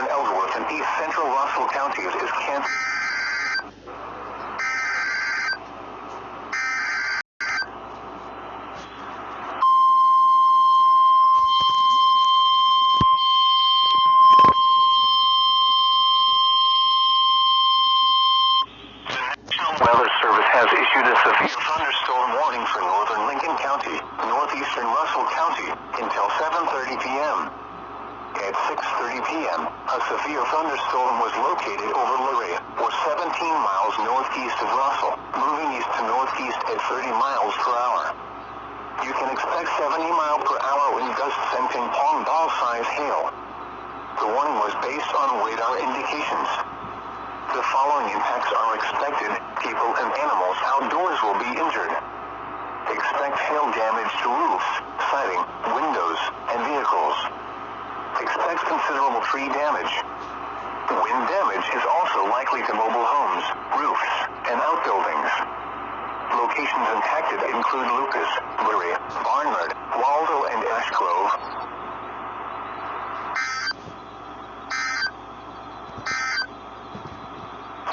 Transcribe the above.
in Ellsworth and East Central Russell counties is canceled. Weather Service has issued a severe thunderstorm warning for northern Lincoln County, northeastern Russell County, until 7:30 p.m. At 6:30 p.m., a severe thunderstorm was located over Luray, or 17 miles northeast of Russell, moving east to northeast at 30 miles per hour. You can expect 70-mile-per-hour wind gusts and ping-pong ball-size hail. The warning was based on radar indications. The following impacts are expected: people and animals outdoors will be injured. Expect hail damage to roofs, siding, windows, and vehicles. Expect considerable tree damage. Wind damage is also likely to mobile homes, roofs, and outbuildings. Locations impacted include Lucas, Luray, Barnard,